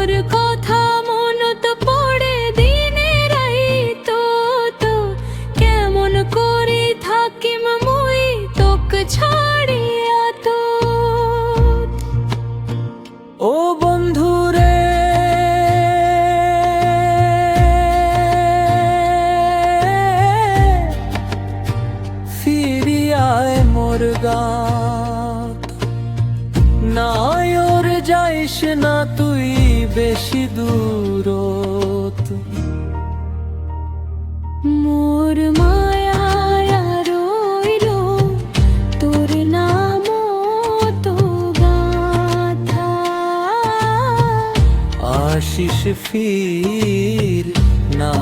তোর কথা মনত পড়ে দিনে রাইতো, তো কেমন করে থাকিম মুই তোক ছাড়িয়া তো। ও বন্ধু রে, ফিরিয়ায় মোর গাঁত, নায়র যাইস না তুই বেশি দূরত। মোর মায়া রইল তোর নাম তো গাথা, আশিস ফির না